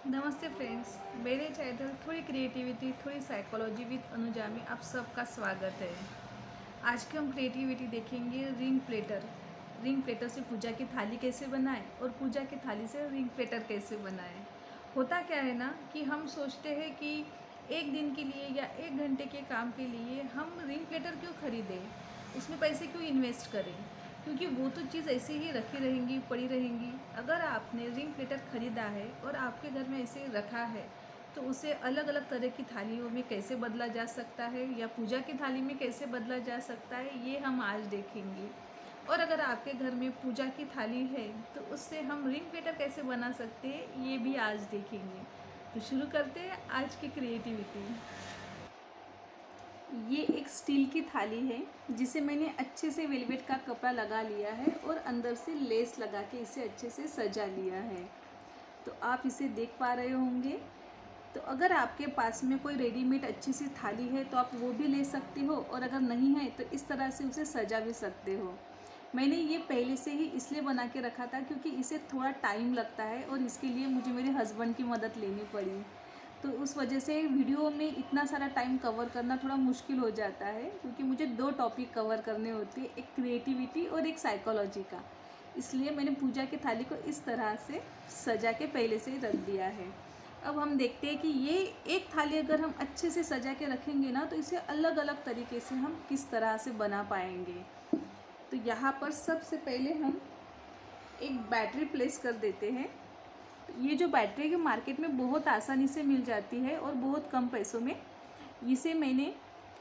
नमस्ते फ्रेंड्स, मेरे चैनल थोड़ी क्रिएटिविटी थोड़ी साइकोलॉजी विद अनुजा में आप सबका स्वागत है। आज की हम क्रिएटिविटी देखेंगे रिंग प्लेटर से पूजा की थाली कैसे बनाएं और पूजा की थाली से रिंग प्लेटर कैसे बनाएं। होता क्या है ना कि हम सोचते हैं कि एक दिन के लिए या एक घंटे के काम के लिए हम रिंग प्लेटर क्यों खरीदें, उसमें पैसे क्यों इन्वेस्ट करें, क्योंकि वो तो चीज़ ऐसे ही रखी रहेंगी, पड़ी रहेंगी। अगर आपने रिंग प्लेटर ख़रीदा है और आपके घर में ऐसे रखा है तो उसे अलग अलग तरह की थालियों में कैसे बदला जा सकता है या पूजा की थाली में कैसे बदला जा सकता है, ये हम आज देखेंगे। और अगर आपके घर में पूजा की थाली है तो उससे हम रिंग प्लेटर कैसे बना सकते हैं, ये भी आज देखेंगे। तो शुरू करते हैं आज की क्रिएटिविटी। ये एक स्टील की थाली है जिसे मैंने अच्छे से वेलवेट का कपड़ा लगा लिया है और अंदर से लेस लगा के इसे अच्छे से सजा लिया है। तो आप इसे देख पा रहे होंगे। तो अगर आपके पास में कोई रेडीमेड अच्छी सी थाली है तो आप वो भी ले सकते हो, और अगर नहीं है तो इस तरह से उसे सजा भी सकते हो। मैंने ये पहले से ही इसलिए बना के रखा था क्योंकि इसे थोड़ा टाइम लगता है और इसके लिए मुझे मेरे हस्बैंड की मदद लेनी पड़ी। तो उस वजह से वीडियो में इतना सारा टाइम कवर करना थोड़ा मुश्किल हो जाता है, क्योंकि मुझे दो टॉपिक कवर करने होते हैं, एक क्रिएटिविटी और एक साइकोलॉजी का। इसलिए मैंने पूजा की थाली को इस तरह से सजा के पहले से ही रख दिया है। अब हम देखते हैं कि ये एक थाली अगर हम अच्छे से सजा के रखेंगे ना तो इसे अलग अलग तरीके से हम किस तरह से बना पाएंगे। तो यहाँ पर सबसे पहले हम एक बैटरी प्लेस कर देते हैं। ये जो बैटरी के मार्केट में बहुत आसानी से मिल जाती है और बहुत कम पैसों में। इसे मैंने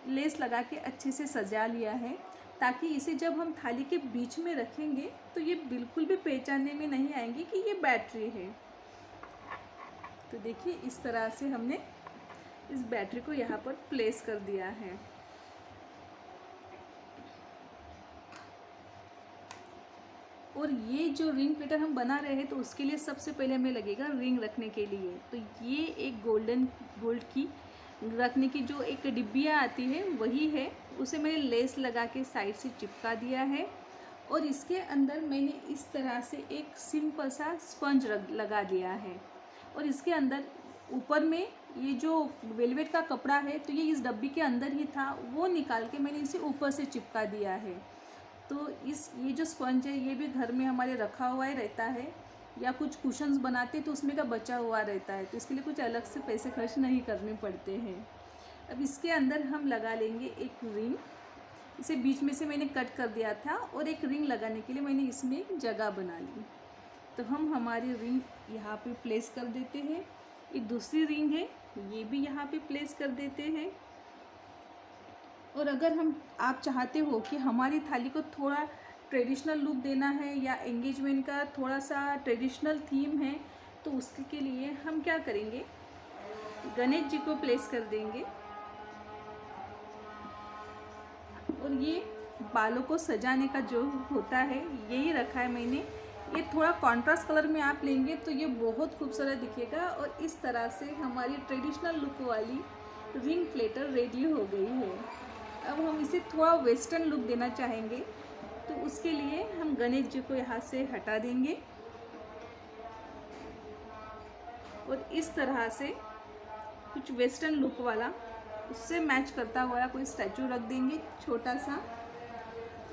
लेस लगा के अच्छे से सजा लिया है ताकि इसे जब हम थाली के बीच में रखेंगे तो ये बिल्कुल भी पहचानने में नहीं आएंगी कि ये बैटरी है। तो देखिए इस तरह से हमने इस बैटरी को यहाँ पर प्लेस कर दिया है। और ये जो रिंग प्लेटर हम बना रहे हैं तो उसके लिए सबसे पहले हमें लगेगा रिंग रखने के लिए। तो ये एक गोल्ड की रखने की जो एक डिब्बियाँ आती है वही है, उसे मैंने लेस लगा के साइड से चिपका दिया है। और इसके अंदर मैंने इस तरह से एक सिंपल सा स्पंज लगा दिया है। और इसके अंदर ऊपर में ये जो वेलवेट का कपड़ा है तो ये इस डब्बी के अंदर ही था, वो निकाल के मैंने इसे ऊपर से चिपका दिया है। तो ये जो स्पंज है ये भी घर में हमारे रखा हुआ ही रहता है, या कुछ कुशन्स बनाते तो उसमें का बचा हुआ रहता है, तो इसके लिए कुछ अलग से पैसे खर्च नहीं करने पड़ते हैं। अब इसके अंदर हम लगा लेंगे एक रिंग। इसे बीच में से मैंने कट कर दिया था और एक रिंग लगाने के लिए मैंने इसमें एक जगह बना ली। तो हम हमारी रिंग यहाँ पे प्लेस कर देते हैं। एक दूसरी रिंग है ये भी यहाँ पे प्लेस कर देते हैं। और अगर आप चाहते हो कि हमारी थाली को थोड़ा ट्रेडिशनल लुक देना है या एंगेजमेंट का थोड़ा सा ट्रेडिशनल थीम है तो उसके लिए हम क्या करेंगे, गणेश जी को प्लेस कर देंगे। और ये बालों को सजाने का जो होता है यही रखा है मैंने। ये थोड़ा कॉन्ट्रास्ट कलर में आप लेंगे तो ये बहुत खूबसूरत दिखेगा। और इस तरह से हमारी ट्रेडिशनल लुक वाली रिंग प्लेटर रेडी हो गई है। अब हम इसे थोड़ा वेस्टर्न लुक देना चाहेंगे तो उसके लिए हम गणेश जी को यहाँ से हटा देंगे और इस तरह से कुछ वेस्टर्न लुक वाला उससे मैच करता हुआ कोई स्टैचू रख देंगे छोटा सा।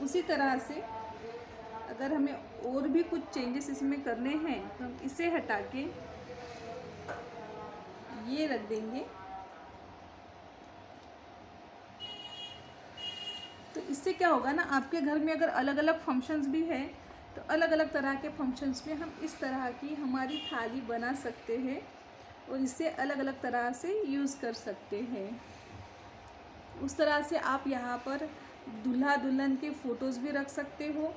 उसी तरह से अगर हमें और भी कुछ चेंजेस इसमें करने हैं तो हम इसे हटा के ये रख देंगे। तो इससे क्या होगा ना, आपके घर में अगर अलग अलग फंक्शंस भी हैं तो अलग अलग तरह के फंक्शंस में हम इस तरह की हमारी थाली बना सकते हैं और इसे अलग अलग तरह से यूज़ कर सकते हैं। उस तरह से आप यहाँ पर दूल्हा दुल्हन के फ़ोटोज़ भी रख सकते हो।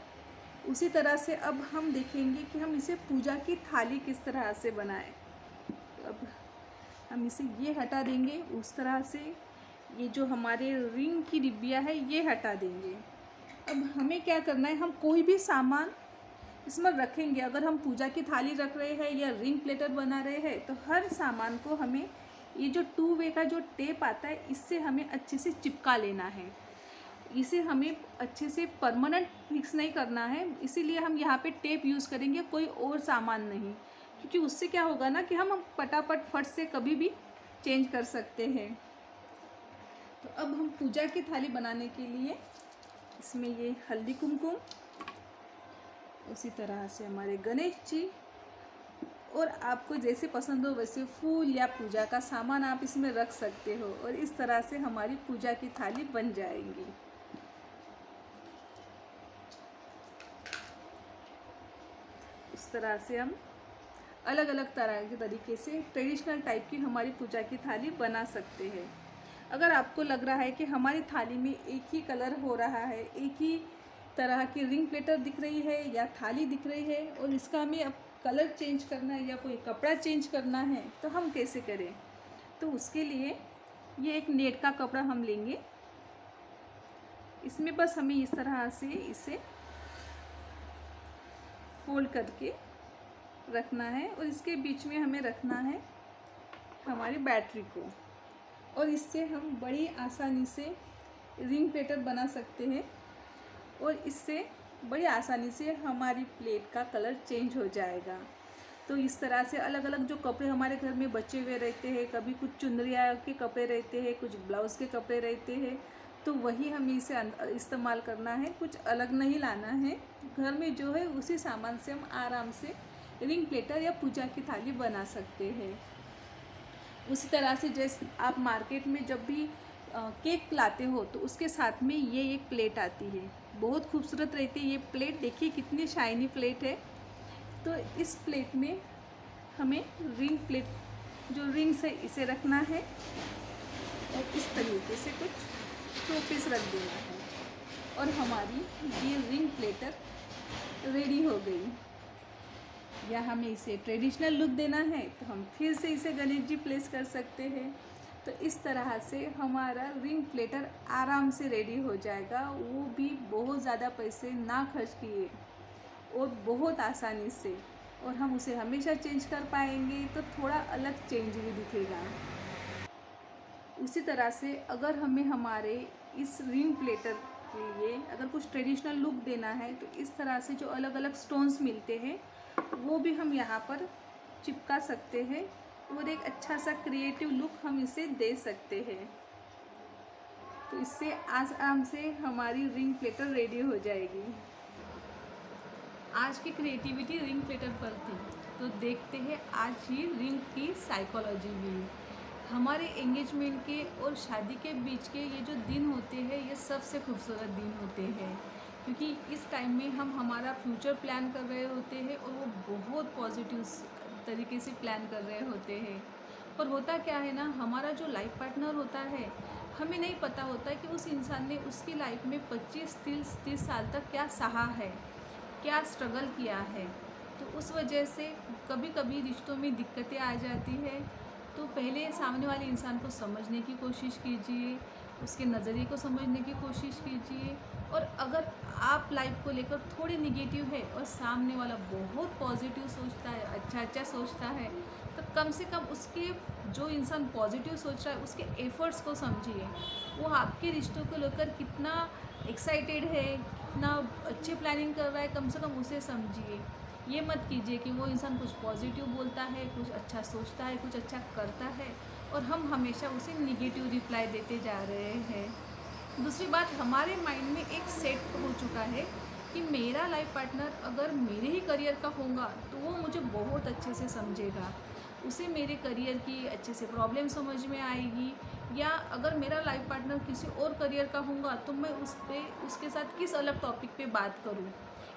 उसी तरह से अब हम देखेंगे कि हम इसे पूजा की थाली किस तरह से बनाएं। तो अब हम इसे ये हटा देंगे, उस तरह से ये जो हमारे रिंग की डिब्बियाँ है ये हटा देंगे। अब हमें क्या करना है, हम कोई भी सामान इसमें रखेंगे, अगर हम पूजा की थाली रख रहे हैं या रिंग प्लेटर बना रहे हैं तो हर सामान को हमें ये जो 2 वे का जो टेप आता है इससे हमें अच्छे से चिपका लेना है। इसे हमें अच्छे से परमानेंट फिक्स नहीं करना है, इसीलिए हम यहाँ पे टेप यूज़ करेंगे, कोई और सामान नहीं। क्योंकि उससे क्या होगा ना कि हम फटाफट फट से कभी भी चेंज कर सकते हैं। तो अब हम पूजा की थाली बनाने के लिए इसमें ये हल्दी कुमकुम, उसी तरह से हमारे गणेश जी, और आपको जैसे पसंद हो वैसे फूल या पूजा का सामान आप इसमें रख सकते हो, और इस तरह से हमारी पूजा की थाली बन जाएगी। इस तरह से हम अलग अलग तरह के तरीके से ट्रेडिशनल टाइप की हमारी पूजा की थाली बना सकते हैं। अगर आपको लग रहा है कि हमारी थाली में एक ही कलर हो रहा है, एक ही तरह की रिंग प्लेटर दिख रही है या थाली दिख रही है, और इसका हमें अब कलर चेंज करना है या कोई कपड़ा चेंज करना है, तो हम कैसे करें? तो उसके लिए ये एक नेट का कपड़ा हम लेंगे। इसमें बस हमें इस तरह से इसे फोल्ड करके रखना है, और इसके बीच में हमें रखना है हमारी बैटरी को, और इससे हम बड़ी आसानी से रिंग प्लेटर बना सकते हैं, और इससे बड़ी आसानी से हमारी प्लेट का कलर चेंज हो जाएगा। तो इस तरह से अलग अलग जो कपड़े हमारे घर में बचे हुए रहते हैं, कभी कुछ चुनरिया के कपड़े रहते हैं, कुछ ब्लाउज़ के कपड़े रहते हैं, तो वही हमें इसे इस्तेमाल करना है, कुछ अलग नहीं लाना है। घर में जो है उसी सामान से हम आराम से रिंग प्लेटर या पूजा की थाली बना सकते हैं। उसी तरह से जैसे आप मार्केट में जब भी केक लाते हो तो उसके साथ में ये एक प्लेट आती है, बहुत खूबसूरत रहती है ये प्लेट। देखिए कितनी शाइनी प्लेट है। तो इस प्लेट में हमें रिंग प्लेट, जो रिंग्स है, इसे रखना है, और इस तरीके से कुछ शोपीस रख देना है, और हमारी ये रिंग प्लेटर रेडी हो गई। या हमें इसे ट्रेडिशनल लुक देना है तो हम फिर से इसे गणेश जी प्लेस कर सकते हैं। तो इस तरह से हमारा रिंग प्लेटर आराम से रेडी हो जाएगा, वो भी बहुत ज़्यादा पैसे ना खर्च किए और बहुत आसानी से, और हम उसे हमेशा चेंज कर पाएंगे, तो थोड़ा अलग चेंज भी दिखेगा। उसी तरह से अगर हमें हमारे इस रिंग प्लेटर के लिए अगर कुछ ट्रेडिशनल लुक देना है, तो इस तरह से जो अलग अलग स्टोन्स मिलते हैं वो भी हम यहाँ पर चिपका सकते हैं, और एक अच्छा सा क्रिएटिव लुक हम इसे दे सकते हैं। तो इससे आराम से हमारी रिंग प्लेटर रेडी हो जाएगी। आज की क्रिएटिविटी रिंग प्लेटर पर थी, तो देखते हैं आज ही रिंग की साइकोलॉजी भी। हमारे एंगेजमेंट के और शादी के बीच के ये जो दिन होते हैं, ये सबसे खूबसूरत दिन होते हैं, क्योंकि इस टाइम में हम हमारा फ्यूचर प्लान कर रहे होते हैं, और वो बहुत पॉजिटिव तरीके से प्लान कर रहे होते हैं। पर होता क्या है ना, हमारा जो लाइफ पार्टनर होता है, हमें नहीं पता होता कि उस इंसान ने उसकी लाइफ में 25-30 साल तक क्या सहा है, क्या स्ट्रगल किया है। तो उस वजह से कभी कभी रिश्तों में दिक्कतें आ जाती है। तो पहले सामने वाले इंसान को समझने की कोशिश कीजिए, उसके नज़रिए को समझने की कोशिश कीजिए, और अगर आप लाइफ को लेकर थोड़े निगेटिव है और सामने वाला बहुत पॉजिटिव सोचता है, अच्छा सोचता है, तो कम से कम उसके, जो इंसान पॉजिटिव सोच रहा है, उसके एफ़र्ट्स को समझिए। वो आपके रिश्तों को लेकर कितना एक्साइटेड है, कितना अच्छे प्लानिंग कर रहा है, कम से कम उसे समझिए। ये मत कीजिए कि वो इंसान कुछ पॉजिटिव बोलता है, कुछ अच्छा सोचता है, कुछ अच्छा करता है, और हम हमेशा उसे निगेटिव रिप्लाई देते जा रहे हैं। दूसरी बात, हमारे माइंड में एक सेट हो चुका है कि मेरा लाइफ पार्टनर अगर मेरे ही करियर का होगा तो वो मुझे बहुत अच्छे से समझेगा, उसे मेरे करियर की अच्छे से प्रॉब्लम समझ में आएगी, या अगर मेरा लाइफ पार्टनर किसी और करियर का होगा तो मैं उसके साथ किस अलग टॉपिक पे बात करूँ।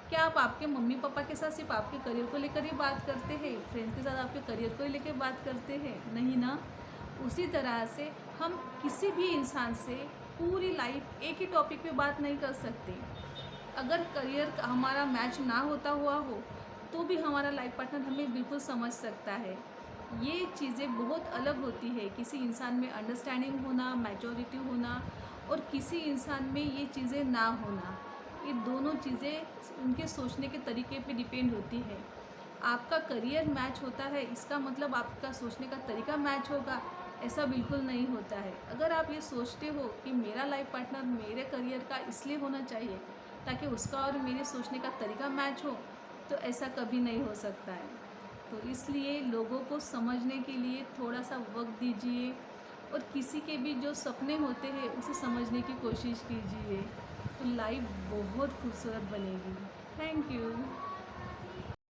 क्या आप आपके मम्मी पापा के साथ सिर्फ आपके करियर को लेकर ही बात करते हैं, फ्रेंड्स के साथ आपके करियर को ही लेकर बात करते हैं? नहीं ना। उसी तरह से हम किसी भी इंसान से पूरी लाइफ एक ही टॉपिक पे बात नहीं कर सकते। अगर करियर हमारा मैच ना होता हुआ हो तो भी हमारा लाइफ पार्टनर हमें बिल्कुल समझ सकता है। ये चीज़ें बहुत अलग होती है, किसी इंसान में अंडरस्टैंडिंग होना, मैच्योरिटी होना, और किसी इंसान में ये चीज़ें ना होना। ये दोनों चीज़ें उनके सोचने के तरीके पे डिपेंड होती है। आपका करियर मैच होता है इसका मतलब आपका सोचने का तरीका मैच होगा, ऐसा बिल्कुल नहीं होता है। अगर आप ये सोचते हो कि मेरा लाइफ पार्टनर मेरे करियर का इसलिए होना चाहिए ताकि उसका और मेरे सोचने का तरीका मैच हो, तो ऐसा कभी नहीं हो सकता है। तो इसलिए लोगों को समझने के लिए थोड़ा सा वक्त दीजिए और किसी के भी जो सपने होते हैं उसे समझने की कोशिश कीजिए, तो लाइफ बहुत खूबसूरत बनेगी। Thank you.